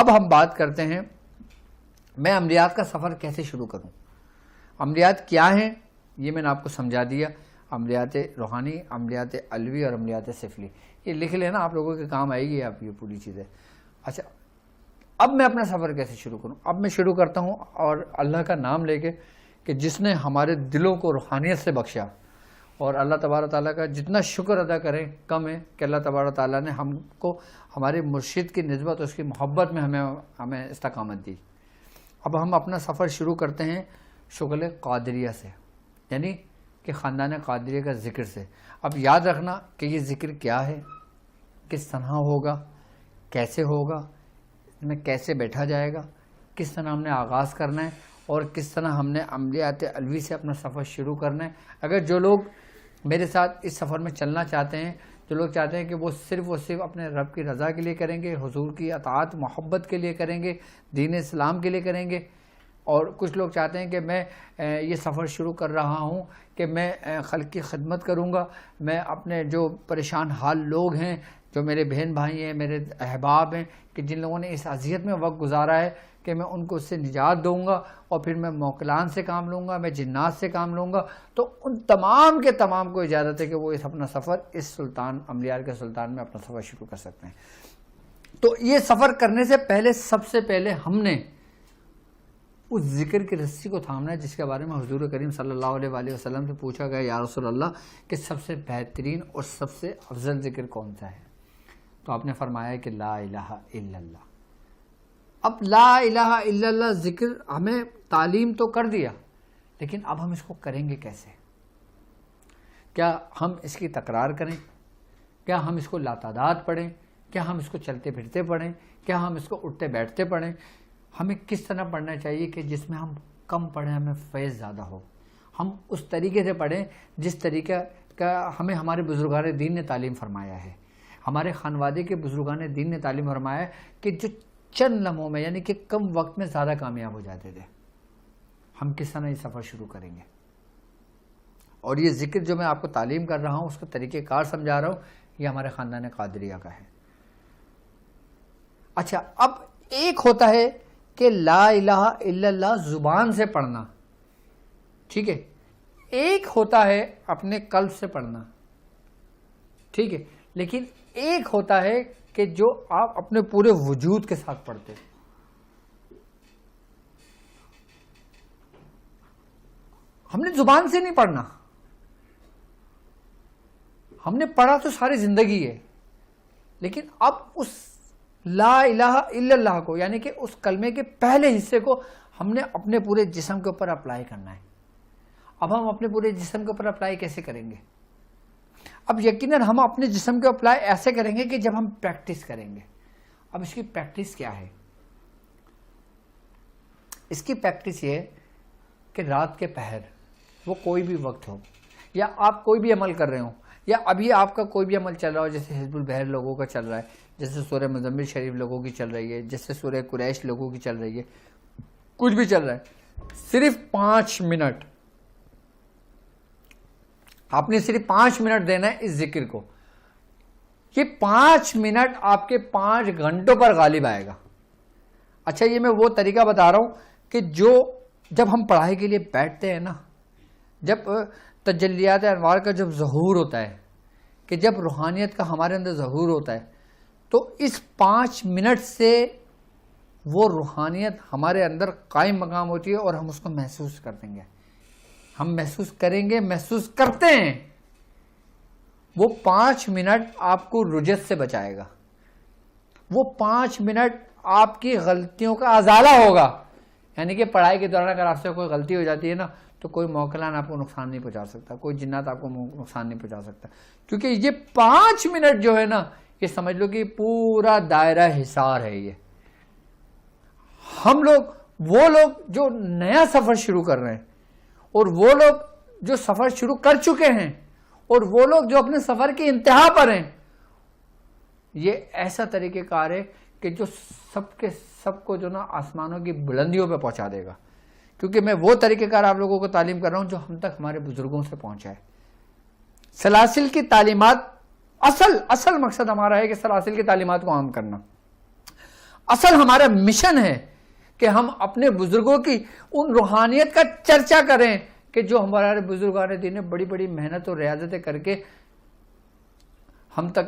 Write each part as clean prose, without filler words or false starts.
اب ہم بات کرتے ہیں میں عملیات کا سفر کیسے شروع کروں. عملیات کیا ہیں یہ میں نے آپ کو سمجھا دیا. عملیات روحانی، عملیات علوی اور عملیات سفلی، یہ لکھ لینا، آپ لوگوں کے کام آئے گی آپ یہ پوری چیزیں. اچھا اب میں اپنا سفر کیسے شروع کروں؟ اب میں شروع کرتا ہوں اور اللہ کا نام لے کے کہ جس نے ہمارے دلوں کو روحانیت سے بخشا، اور اللہ تبارک تعالیٰ کا جتنا شکر ادا کریں کم ہے کہ اللہ تبارک تعالیٰ نے ہم کو ہمارے مرشد کی نسبت، اس کی محبت میں ہمیں استقامت دی. اب ہم اپنا سفر شروع کرتے ہیں شغل قادریہ سے، یعنی کہ خاندان قادریہ کا ذکر سے. اب یاد رکھنا کہ یہ ذکر کیا ہے، کس طرح ہوگا، کیسے ہوگا، اس میں کیسے بیٹھا جائے گا، کس طرح ہم نے آغاز کرنا ہے، اور کس طرح ہم نے عملیات علوی سے اپنا سفر شروع کرنا ہے. اگر جو لوگ میرے ساتھ اس سفر میں چلنا چاہتے ہیں، جو لوگ چاہتے ہیں کہ وہ صرف اپنے رب کی رضا کے لیے کریں گے، حضور کی اطاعت محبت کے لیے کریں گے، دین اسلام کے لیے کریں گے، اور کچھ لوگ چاہتے ہیں کہ میں یہ سفر شروع کر رہا ہوں کہ میں خلق کی خدمت کروں گا، میں اپنے جو پریشان حال لوگ ہیں، جو میرے بہن بھائی ہیں، میرے احباب ہیں، کہ جن لوگوں نے اس اذیت میں وقت گزارا ہے، کہ میں ان کو اس سے نجات دوں گا، اور پھر میں موکلان سے کام لوں گا، میں جنات سے کام لوں گا. تو ان تمام کے تمام کو اجازت ہے کہ وہ اپنا سفر اس سلطان عملیات کے سلطان میں اپنا سفر شروع کر سکتے ہیں. تو یہ سفر کرنے سے پہلے سب سے پہلے ہم نے اس ذکر کی رسی کو تھامنا ہے جس کے بارے میں حضور کریم صلی اللہ علیہ وآلہ وسلم سے پوچھا گیا، یا رسول اللہ کہ سب سے بہترین اور سب سے افضل ذکر کون سا ہے؟ تو آپ نے فرمایا کہ لا الہ الا اللہ. اب لا الہ الا اللہ ذکر ہمیں تعلیم تو کر دیا، لیکن اب ہم اس کو کریں گے کیسے؟ کیا ہم اس کی تکرار کریں؟ کیا ہم اس کو لاتعداد پڑھیں؟ کیا ہم اس کو چلتے پھرتے پڑھیں؟ کیا ہم اس کو اٹھتے بیٹھتے پڑھیں؟ ہمیں کس طرح پڑھنا چاہیے کہ جس میں ہم کم پڑھیں، ہمیں فیض زیادہ ہو؟ ہم اس طریقے سے پڑھیں جس طریقہ کا ہمیں ہمارے بزرگان دین نے تعلیم فرمایا ہے، ہمارے خانوادے کے بزرگان دین نے تعلیم فرمایا ہے، کہ جو چند لمحوں میں یعنی کہ کم وقت میں زیادہ کامیاب ہو جاتے تھے. ہم کس طرح یہ سفر شروع کریں گے؟ اور یہ ذکر جو میں آپ کو تعلیم کر رہا ہوں، اس کا طریقہ کار سمجھا رہا ہوں، یہ ہمارے خاندان قادریہ کا ہے. اچھا اب ایک ہوتا ہے کہ لا الہ الا اللہ زبان سے پڑھنا، ٹھیک ہے، ایک ہوتا ہے اپنے قلب سے پڑھنا، ٹھیک ہے، لیکن ایک ہوتا ہے کہ جو آپ اپنے پورے وجود کے ساتھ پڑھتے. ہم نے زبان سے نہیں پڑھنا، ہم نے پڑھا تو ساری زندگی ہے، لیکن اب اس لا الہ الا اللہ کو یعنی کہ اس کلمے کے پہلے حصے کو ہم نے اپنے پورے جسم کے اوپر اپلائی کرنا ہے. اب ہم اپنے پورے جسم کے اوپر اپلائی کیسے کریں گے؟ اب یقیناً ہم اپنے جسم کے اپلائی ایسے کریں گے کہ جب ہم پریکٹس کریں گے. اب اس کی پریکٹس کیا ہے؟ اس کی پریکٹس یہ ہے کہ رات کے پہر، وہ کوئی بھی وقت ہو، یا آپ کوئی بھی عمل کر رہے ہوں، یا ابھی آپ کا کوئی بھی عمل چل رہا ہو، جیسے حزب البحر لوگوں کا چل رہا ہے، جیسے سورہ مزمل شریف لوگوں کی چل رہی ہے، جیسے سورہ قریش لوگوں کی چل رہی ہے، کچھ بھی چل رہا ہے، صرف 5 منٹ آپ نے صرف 5 منٹ دینا ہے اس ذکر کو. یہ 5 منٹ آپ کے 5 گھنٹوں پر غالب آئے گا. اچھا یہ میں وہ طریقہ بتا رہا ہوں کہ جب ہم پڑھائی کے لیے بیٹھتے ہیں نا، جب تجلیات انوار کا جب ظہور ہوتا ہے، کہ جب روحانیت کا ہمارے اندر ظہور ہوتا ہے، تو اس 5 منٹ سے وہ روحانیت ہمارے اندر قائم مقام ہوتی ہے، اور ہم اس کو محسوس کر دیں گے. ہم محسوس کریں گے، محسوس کرتے ہیں. وہ 5 منٹ آپ کو رجت سے بچائے گا. وہ 5 منٹ آپ کی غلطیوں کا ازالہ ہوگا. یعنی کہ پڑھائی کے دوران اگر آپ سے کوئی غلطی ہو جاتی ہے نا، تو کوئی موکلان آپ کو نقصان نہیں پہنچا سکتا، کوئی جنات آپ کو نقصان نہیں پہنچا سکتا، کیونکہ یہ 5 منٹ جو ہے نا، یہ سمجھ لو کہ پورا دائرہ حصار ہے. یہ ہم لوگ، وہ لوگ جو نیا سفر شروع کر رہے ہیں، اور وہ لوگ جو سفر شروع کر چکے ہیں، اور وہ لوگ جو اپنے سفر کی انتہا پر ہیں، یہ ایسا طریقہ کار ہے کہ جو سب کے سب کو جو نا آسمانوں کی بلندیوں پہ پہنچا دے گا. کیونکہ میں وہ طریقہ کار آپ لوگوں کو تعلیم کر رہا ہوں جو ہم تک ہمارے بزرگوں سے پہنچا ہے. سلاسل کی تعلیمات، اصل مقصد ہمارا ہے کہ سلاسل کی تعلیمات کو عام کرنا. اصل ہمارا مشن ہے کہ ہم اپنے بزرگوں کی ان روحانیت کا چرچا کریں کہ جو ہمارے بزرگان دین نے بڑی بڑی محنت اور ریاضتیں کر کے ہم تک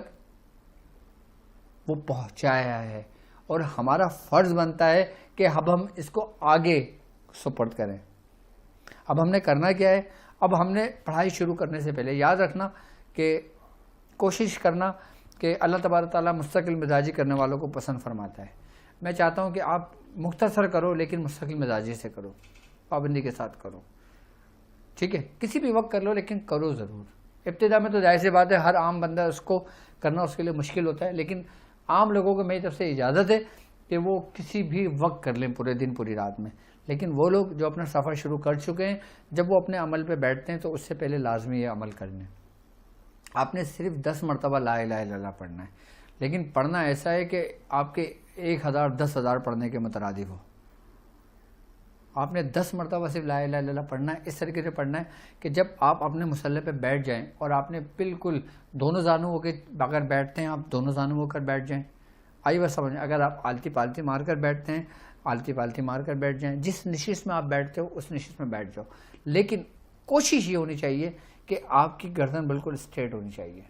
وہ پہنچایا ہے، اور ہمارا فرض بنتا ہے کہ اب ہم اس کو آگے سپرد کریں۔ اب ہم نے کرنا کیا ہے؟ اب ہم نے پڑھائی شروع کرنے سے پہلے یاد رکھنا کہ کوشش کرنا کہ اللہ تبارک تعالیٰ مستقل مزاجی کرنے والوں کو پسند فرماتا ہے۔ میں چاہتا ہوں کہ آپ مختصر کرو لیکن مستقل مزاجی سے کرو، پابندی کے ساتھ کرو، ٹھیک ہے؟ کسی بھی وقت کر لو لیکن کرو ضرور۔ ابتدا میں تو ظاہر سی بات ہے ہر عام بندہ اس کو کرنا اس کے لیے مشکل ہوتا ہے، لیکن عام لوگوں کو میری طرف سے اجازت ہے کہ وہ کسی بھی وقت کر لیں، پورے دن پوری رات میں۔ لیکن وہ لوگ جو اپنا سفر شروع کر چکے ہیں، جب وہ اپنے عمل پہ بیٹھتے ہیں تو اس سے پہلے لازمی یہ عمل کرنے۔ آپ نے صرف 10 مرتبہ لا الہ الا اللہ پڑھنا ہے، لیکن پڑھنا ایسا ہے کہ آپ کے 1000 10,000 پڑھنے کے مترادف ہو۔ آپ نے 10 مرتبہ صرف لا الہ الا اللہ پڑھنا ہے، اس طریقے سے پڑھنا ہے کہ جب آپ اپنے مصلی پہ بیٹھ جائیں اور آپ نے بالکل دونوں زانوں ہو کے اگر بیٹھتے ہیں، آپ دونوں زانوں ہو کر بیٹھ جائیں۔ آئی بس سمجھیں، اگر آپ آلتی پالتی مار کر بیٹھتے ہیں، آلتی پالتی مار کر بیٹھ جائیں، جس نشست میں آپ بیٹھتے ہو اس نشست میں بیٹھ جاؤ، لیکن کوشش یہ ہونی چاہیے کہ آپ کی گردن بالکل اسٹریٹ ہونی چاہیے۔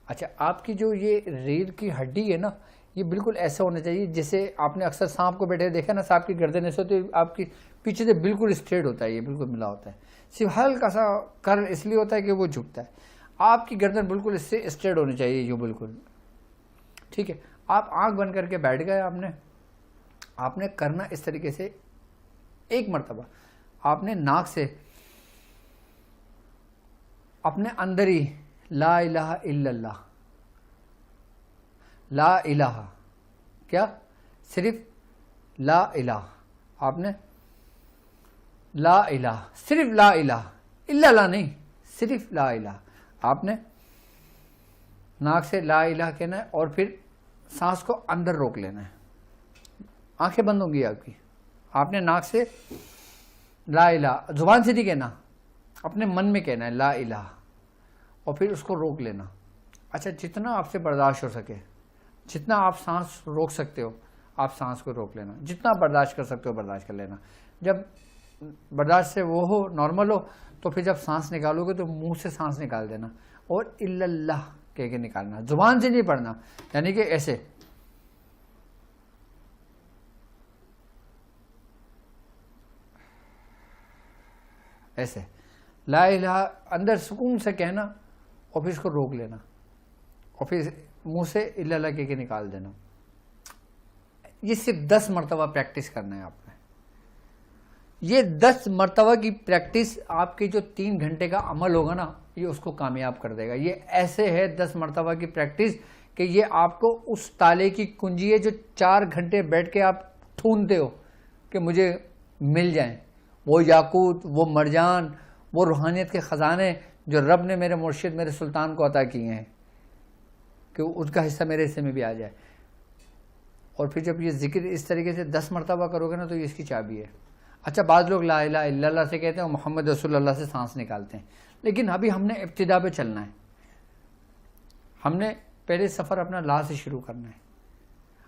اچھا، آپ کی جو یہ ریڑھ کی ہڈی ہے نا، یہ بالکل ایسا ہونا چاہیے جیسے آپ نے اکثر سانپ کو بیٹھے دیکھا نا، سانپ کی گردن ایسے ہوتی ہے، آپ کی پیچھے سے بالکل اسٹریٹ ہوتا ہے، یہ بالکل ملا ہوتا ہے، صرف ہلکا سا کر اس لیے ہوتا ہے کہ وہ جھکتا ہے۔ آپ کی گردن بالکل اس سے اسٹریٹ ہونی چاہیے، یوں بالکل، ٹھیک ہے؟ آپ آنکھ بند کر کے بیٹھ گئے، آپ نے کرنا اس طریقے سے 1 مرتبہ آپ نے ناک سے اپنے اندر ہی لا الہ الا اللہ، لا الہ، کیا؟ صرف لا الہ، آپ نے لا الہ، صرف لا الہ الا اللہ نہیں، صرف لا الہ، آپ نے ناک سے لا الہ کہنا ہے اور پھر سانس کو اندر روک لینا ہے، آنکھیں بند ہوں گی آپ نے ناک سے لا الہ، زبان سے نہیں کہنا، اپنے من میں کہنا ہے لا الہ، اور پھر اس کو روک لینا۔ اچھا، جتنا آپ سے برداشت ہو سکے، جتنا آپ سانس روک سکتے ہو آپ سانس کو روک لینا، جتنا برداشت کر سکتے ہو برداشت کر لینا۔ جب برداشت سے وہ ہو، نارمل ہو، تو پھر جب سانس نکالو گے تو منہ سے سانس نکال دینا اور الا اللہ کہہ کے نکالنا، زبان سے نہیں پڑھنا، یعنی کہ ایسے ایسے لا الہ اندر سکون سے کہنا اور پھر اس کو روک لینا اور پھر منہ سے الا اللہ کہہ کے نکال دینا۔ یہ صرف 10 مرتبہ پریکٹس کرنا ہے آپ نے۔ یہ 10 مرتبہ کی پریکٹس آپ کی جو 3 گھنٹے کا عمل ہوگا نا، یہ اس کو کامیاب کر دے گا۔ یہ ایسے ہے 10 مرتبہ کی پریکٹس کہ یہ آپ کو اس تالے کی کنجی ہے جو 4 گھنٹے بیٹھ کے آپ ڈھونڈتے ہو کہ مجھے مل جائیں، وہ یاقوت، وہ مرجان، وہ روحانیت کے خزانے جو رب نے میرے مرشد، میرے سلطان کو عطا کیے ہیں، کہ اس کا حصہ میرے حصے میں بھی آ جائے۔ اور پھر جب یہ ذکر اس طریقے سے 10 مرتبہ کرو گے نا تو یہ اس کی چابی ہے۔ اچھا، بعض لوگ لا الہ الا اللہ سے کہتے ہیں اور محمد رسول اللہ سے سانس نکالتے ہیں، لیکن ابھی ہم نے ابتدا پہ چلنا ہے، ہم نے پہلے سفر اپنا لا سے شروع کرنا ہے۔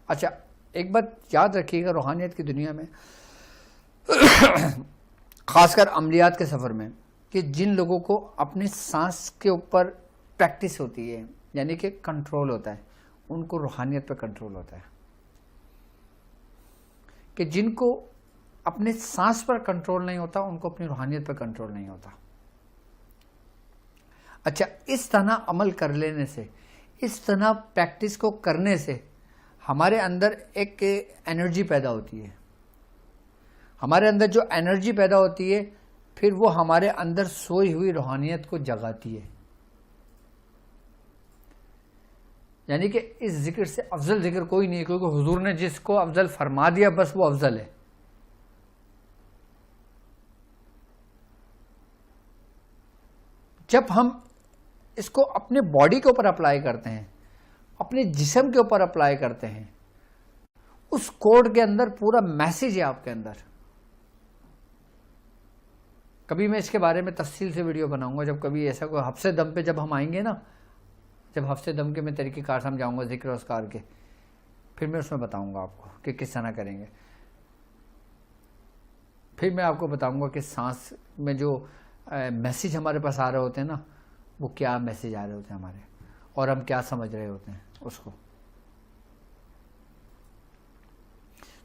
اچھا، ایک بات یاد رکھیے گا روحانیت کی دنیا میں، خاص کر عملیات کے سفر میں، کہ جن لوگوں کو اپنی سانس کے اوپر پریکٹس ہوتی ہے، یعنی کہ کنٹرول ہوتا ہے، ان کو روحانیت پہ کنٹرول ہوتا ہے۔ کہ جن کو اپنے سانس پر کنٹرول نہیں ہوتا ان کو اپنی روحانیت پر کنٹرول نہیں ہوتا۔ اچھا، اس طرح عمل کر لینے سے، اس طرح پریکٹس کو کرنے سے ہمارے اندر ایک انرجی پیدا ہوتی ہے۔ ہمارے اندر جو انرجی پیدا ہوتی ہے پھر وہ ہمارے اندر سوئی ہوئی روحانیت کو جگاتی ہے۔ یعنی کہ اس ذکر سے افضل ذکر کوئی نہیں ہے، کیونکہ حضور نے جس کو افضل فرما دیا بس وہ افضل ہے۔ جب ہم اس کو اپنے باڈی کے اوپر اپلائی کرتے ہیں، اپنے جسم کے اوپر اپلائی کرتے ہیں، اس کوڈ کے اندر پورا میسج ہے آپ کے اندر۔ کبھی میں اس کے بارے میں تفصیل سے ویڈیو بناؤں گا، جب کبھی ایسا کوئی حفظ دم پہ جب ہم آئیں گے نا، جب حفظ دم کے میں طریقہ کار سمجھاؤں گا ذکر و اذکار کے، پھر میں اس میں بتاؤں گا آپ کو کہ کس طرح کریں گے. پھر میں آپ کو بتاؤں گا کہ سانس میں جو میسیج ہمارے پاس آ رہے ہوتے ہیں نا، وہ کیا میسیج آ رہے ہوتے ہیں ہمارے، اور ہم کیا سمجھ رہے ہوتے ہیں اس کو.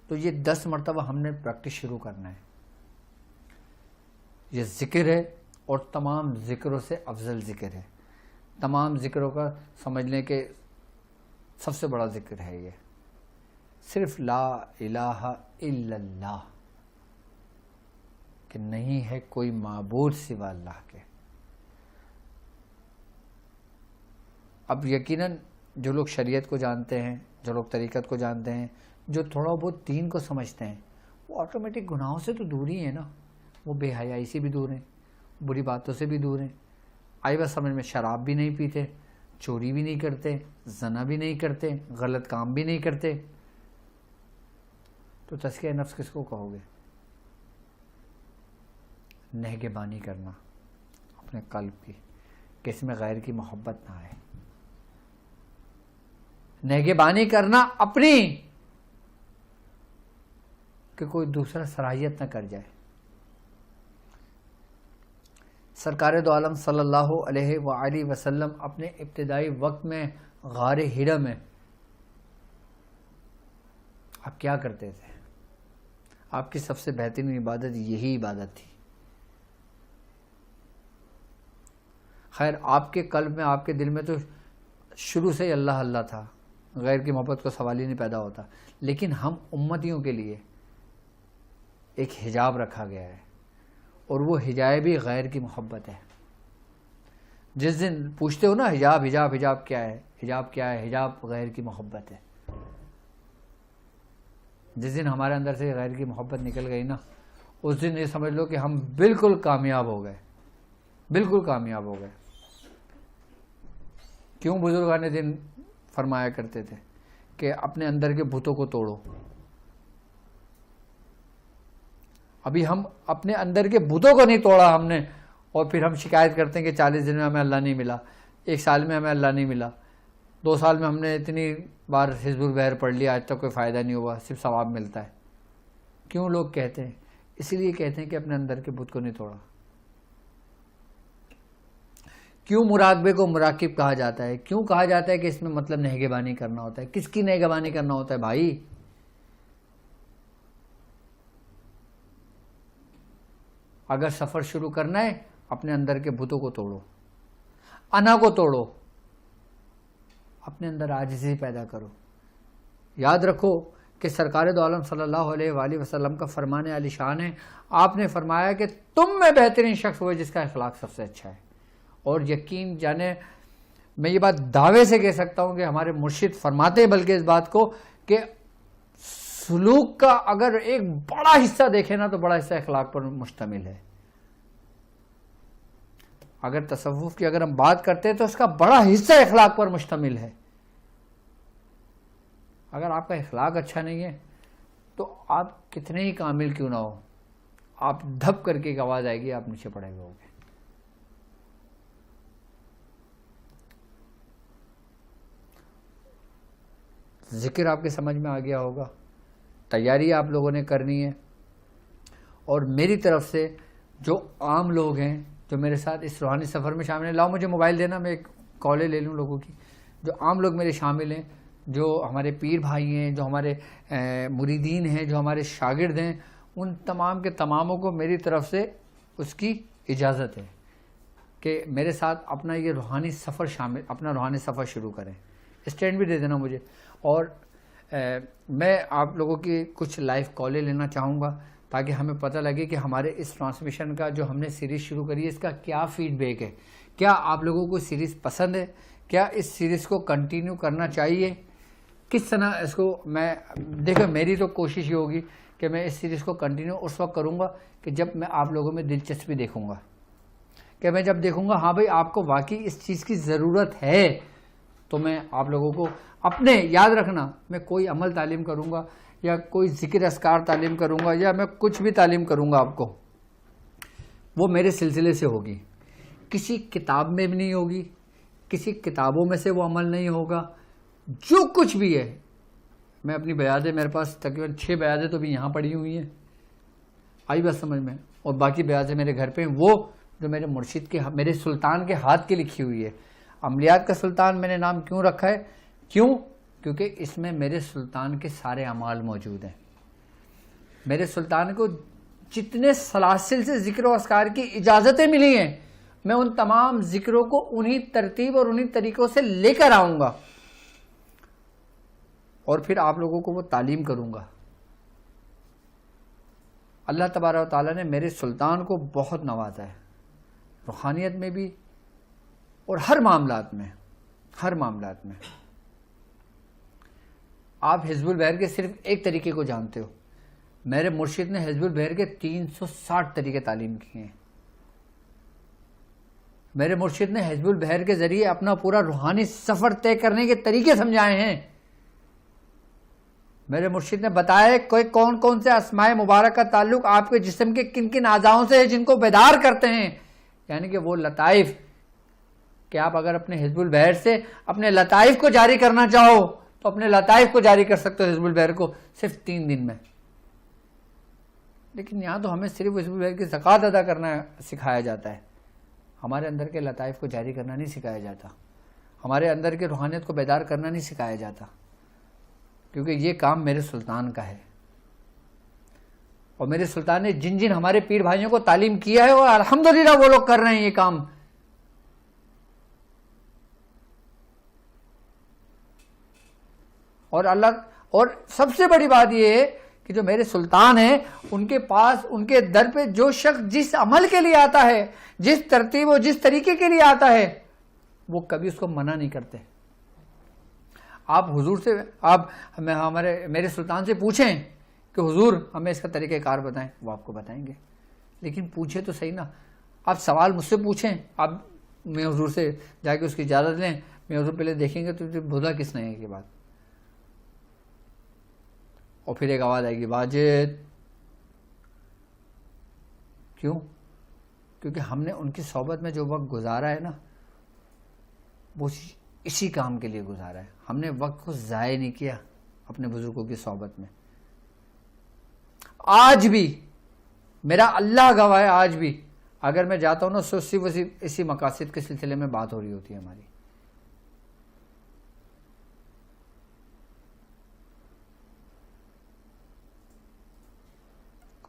تو یہ 10 مرتبہ ہم نے پریکٹس شروع کرنا ہے. یہ ذکر ہے اور تمام ذکروں سے افضل ذکر ہے. تمام ذکروں کا سمجھ لیں کہ سب سے بڑا ذکر ہے یہ، صرف لا الہ الا اللہ، کہ نہیں ہے کوئی معبود سوا اللہ کے. اب یقیناً جو لوگ شریعت کو جانتے ہیں، جو لوگ طریقت کو جانتے ہیں، جو تھوڑا بہت دین کو سمجھتے ہیں، وہ آٹومیٹک گناہوں سے تو دور ہی ہیں نا. وہ بے حیائی سے بھی دور ہیں، بری باتوں سے بھی دور ہیں. آئی بس سمجھ میں، شراب بھی نہیں پیتے، چوری بھی نہیں کرتے، زنا بھی نہیں کرتے، غلط کام بھی نہیں کرتے. تو تزکیہ نفس کس کو کہو گے؟ نگہبانی کرنا اپنے قلب کی کہ اس میں غیر کی محبت نہ آئے. نگہبانی کرنا اپنی، کہ کوئی دوسرا صلاحیت نہ کر جائے. سرکار دو عالم صلی اللہ علیہ وآلہ وسلم اپنے ابتدائی وقت میں غار ہرا میں آپ کیا کرتے تھے؟ آپ کی سب سے بہترین عبادت یہی عبادت تھی. خیر آپ کے قلب میں، آپ کے دل میں تو شروع سے ہی اللہ اللہ تھا، غیر کی محبت کو سوال ہی نہیں پیدا ہوتا. لیکن ہم امتیوں کے لیے ایک حجاب رکھا گیا ہے، اور وہ حجاب بھی غیر کی محبت ہے. جس دن پوچھتے ہو نا حجاب حجاب حجاب کیا ہے، حجاب کیا ہے؟ حجاب غیر کی محبت ہے. جس دن ہمارے اندر سے غیر کی محبت نکل گئی نا، اس دن یہ سمجھ لو کہ ہم بالکل کامیاب ہو گئے، بالکل کامیاب ہو گئے. کیوں بزرگان دین فرمایا کرتے تھے کہ اپنے اندر کے بتوں کو توڑو. ابھی ہم اپنے اندر کے بتوں کو نہیں توڑا ہم نے، اور پھر ہم شکایت کرتے ہیں کہ 40 دن میں ہمیں اللہ نہیں ملا، 1 سال میں ہمیں اللہ نہیں ملا، 2 سال میں ہم نے اتنی بار حزب البحر پڑھ لیا، آج تک کوئی فائدہ نہیں ہوا، صرف ثواب ملتا ہے. کیوں لوگ کہتے ہیں؟ اس لیے کہتے ہیں کہ اپنے اندر کے بت کو نہیں توڑا. کیوں مراقبے کو مراقب کہا جاتا ہے؟ کیوں کہا جاتا ہے کہ اس میں مطلب نگہبانی کرنا ہوتا ہے؟ کس کی نگہبانی کرنا ہوتا ہے بھائی؟ اگر سفر شروع کرنا ہے، اپنے اندر کے بتوں کو توڑو، انا کو توڑو، اپنے اندر عاجزی پیدا کرو. یاد رکھو کہ سرکار دو عالم صلی اللہ علیہ وآلہ وسلم کا فرمان عالی شان ہے. آپ نے فرمایا کہ تم میں بہترین شخص وہ جس کا اخلاق سب سے اچھا ہے. اور یقین جانے میں یہ بات دعوے سے کہہ سکتا ہوں کہ ہمارے مرشد فرماتے ہیں بلکہ اس بات کو کہ سلوک کا اگر ایک بڑا حصہ دیکھیں نا تو بڑا حصہ اخلاق پر مشتمل ہے. اگر تصوف کی اگر ہم بات کرتے ہیں تو اس کا بڑا حصہ اخلاق پر مشتمل ہے. اگر آپ کا اخلاق اچھا نہیں ہے تو آپ کتنے ہی کامل کیوں نہ ہو، آپ دھپ کر کے ایک آواز آئے گی، آپ نیچے پڑے ہوئے ہوگے. ذکر آپ کے سمجھ میں آ گیا ہوگا، تیاری آپ لوگوں نے کرنی ہے. اور میری طرف سے جو عام لوگ ہیں جو میرے ساتھ اس روحانی سفر میں شامل ہیں، لاؤ مجھے موبائل دینا، میں ایک کالیں لے لوں لوگوں کی. جو عام لوگ میرے شامل ہیں، جو ہمارے پیر بھائی ہیں، جو ہمارے مریدین ہیں، جو ہمارے شاگرد ہیں، ان تمام کے تماموں کو میری طرف سے اس کی اجازت ہے کہ میرے ساتھ اپنا یہ روحانی سفر اپنا روحانی سفر شروع کریں. اسٹینڈ بھی دے دینا مجھے. اور میں آپ لوگوں کی کچھ لائیو کالیں لینا چاہوں گا تاکہ ہمیں پتہ لگے کہ ہمارے اس ٹرانسمیشن کا جو ہم نے سیریز شروع کری ہے اس کا کیا فیڈ بیک ہے. کیا آپ لوگوں کو سیریز پسند ہے؟ کیا اس سیریز کو کنٹینیو کرنا چاہیے؟ کس طرح اس کو میں دیکھیں، میری تو کوشش یہ ہوگی کہ میں اس سیریز کو کنٹینیو اس وقت کروں گا کہ جب میں آپ لوگوں میں دلچسپی دیکھوں گا، کہ میں جب دیکھوں گا ہاں بھائی آپ کو واقعی اس چیز کی ضرورت ہے، تو میں آپ لوگوں کو اپنے، یاد رکھنا میں کوئی عمل تعلیم کروں گا یا کوئی ذکر اذکار تعلیم کروں گا یا میں کچھ بھی تعلیم کروں گا آپ کو، وہ میرے سلسلے سے ہوگی، کسی کتاب میں بھی نہیں ہوگی، کسی کتابوں میں سے وہ عمل نہیں ہوگا. جو کچھ بھی ہے میں اپنی بیعتیں میرے پاس تقریباً 6 بیعتیں تو بھی یہاں پڑی ہوئی ہیں، آئی بات سمجھ میں، اور باقی بیعتیں میرے گھر پہ ہیں، وہ جو میرے مرشد کے میرے سلطان کے ہاتھ کی لکھی ہوئی ہے۔ عملیات کا سلطان میں نے نام کیوں رکھا ہے؟ کیونکہ اس میں میرے سلطان کے سارے اعمال موجود ہیں۔ میرے سلطان کو جتنے سلاسل سے ذکر و اذکار کی اجازتیں ملی ہیں، میں ان تمام ذکروں کو انہی ترتیب اور انہی طریقوں سے لے کر آؤں گا، اور پھر آپ لوگوں کو وہ تعلیم کروں گا۔ اللہ تبارک و تعالیٰ نے میرے سلطان کو بہت نوازا ہے، روحانیت میں بھی اور ہر معاملات میں۔ آپ حزب البحر کے صرف ایک طریقے کو جانتے ہو، میرے مرشد نے حزب البحر کے 360 طریقے تعلیم کیے ہیں۔ میرے مرشد نے حزب البحر کے ذریعے اپنا پورا روحانی سفر طے کرنے کے طریقے سمجھائے ہیں۔ میرے مرشد نے بتایا کہ کون کون سے اسماء مبارک کا تعلق آپ کے جسم کے کن کن اعضاؤں سے ہے جن کو بیدار کرتے ہیں، یعنی کہ وہ لطائف کہ آپ اگر اپنے حزب البحر سے اپنے لطائف کو جاری کرنا چاہو تو اپنے لطائف کو جاری کر سکتے ہو حزب البحر کو صرف 3 دن میں۔ لیکن یہاں تو ہمیں صرف حزب البحر کی زکوٰۃ ادا کرنا سکھایا جاتا ہے، ہمارے اندر کے لطائف کو جاری کرنا نہیں سکھایا جاتا، ہمارے اندر کے روحانیت کو بیدار کرنا نہیں سکھایا جاتا، کیونکہ یہ کام میرے سلطان کا ہے۔ اور میرے سلطان نے جن جن ہمارے پیر بھائیوں کو تعلیم کیا ہے اور الحمدللہ وہ لوگ کر رہے ہیں یہ کام۔ اور سب سے بڑی بات یہ ہے کہ جو میرے سلطان ہیں ان کے پاس ان کے در پہ جو شخص جس عمل کے لیے آتا ہے، جس ترتیب و جس طریقے کے لیے آتا ہے، وہ کبھی اس کو منع نہیں کرتے۔ آپ حضور سے میرے سلطان سے پوچھیں کہ حضور ہمیں اس کا طریقہ کار بتائیں، وہ آپ کو بتائیں گے، لیکن پوچھے تو صحیح نا۔ آپ سوال مجھ سے پوچھیں، میں حضور سے جا کے اس کی اجازت لیں، میں حضور پہلے دیکھیں گے تو بولا کس نے ہے یہ بات، اور پھر ایک آواز آئے گی واجد۔ کیونکہ ہم نے ان کی صحبت میں جو وقت گزارا ہے نا، وہ اسی کام کے لیے گزارا ہے۔ ہم نے وقت کو ضائع نہیں کیا اپنے بزرگوں کی صحبت میں۔ آج بھی میرا اللہ گواہ ہے، آج بھی اگر میں جاتا ہوں نا تو اسی مقاصد کے سلسلے میں بات ہو رہی ہوتی ہے ہماری۔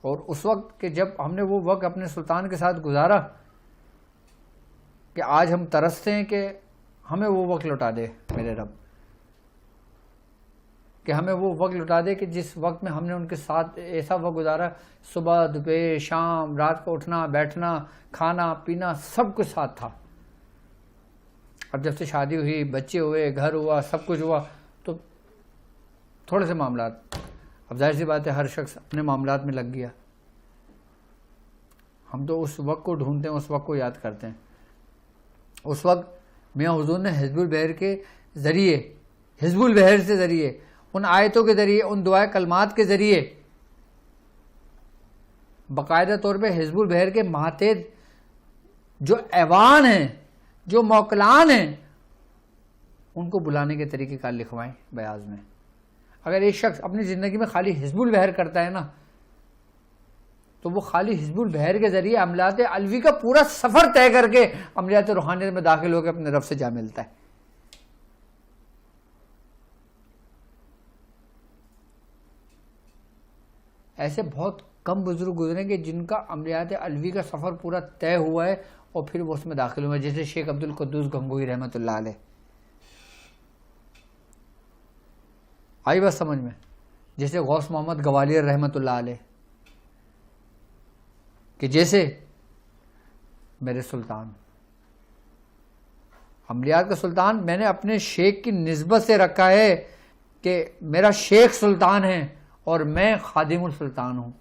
اور اس وقت کہ جب ہم نے وہ وقت اپنے سلطان کے ساتھ گزارا کہ آج ہم ترستے ہیں کہ ہمیں وہ وقت لوٹا دے میرے رب، کہ ہمیں وہ وقت لوٹا دے کہ جس وقت میں ہم نے ان کے ساتھ ایسا وقت گزارا، صبح دوپہر شام رات کو اٹھنا بیٹھنا کھانا پینا سب کچھ ساتھ تھا۔ اب جب سے شادی ہوئی، بچے ہوئے، گھر ہوا، سب کچھ ہوا، تو تھوڑے سے معاملات، اب ظاہر سی بات ہے ہر شخص اپنے معاملات میں لگ گیا۔ ہم تو اس وقت کو ڈھونڈتے ہیں، اس وقت کو یاد کرتے ہیں۔ اس وقت میاں حضور نے حزب البحر کے ذریعے، حزب البحر سے ذریعے، ان آیتوں کے ذریعے، ان دعائے کلمات کے ذریعے باقاعدہ طور پہ حزب البحر کے ماتحت جو ایوان ہیں، جو موکلان ہیں، ان کو بلانے کے طریقے کار لکھوائیں بیاض میں۔ اگر ایک شخص اپنی زندگی میں خالی حزب البحر کرتا ہے نا، تو وہ خالی حزب البحر کے ذریعے عملیات علوی کا پورا سفر طے کر کے عملیات روحانیت میں داخل ہو کے اپنے رب سے جا ملتا ہے۔ ایسے بہت کم بزرگ گزریں گے جن کا عملیات علوی کا سفر پورا طے ہوا ہے اور پھر وہ اس میں داخل ہوئے، جیسے شیخ عبد القدوس گنگوئی رحمۃ اللہ علیہ۔ آئی بات سمجھ میں؟ جیسے غوث محمد گوالیار رحمۃ اللہ علیہ، کہ جیسے میرے سلطان عملیات کا سلطان میں نے اپنے شیخ کی نسبت سے رکھا ہے کہ میرا شیخ سلطان ہے اور میں خادم السلطان ہوں۔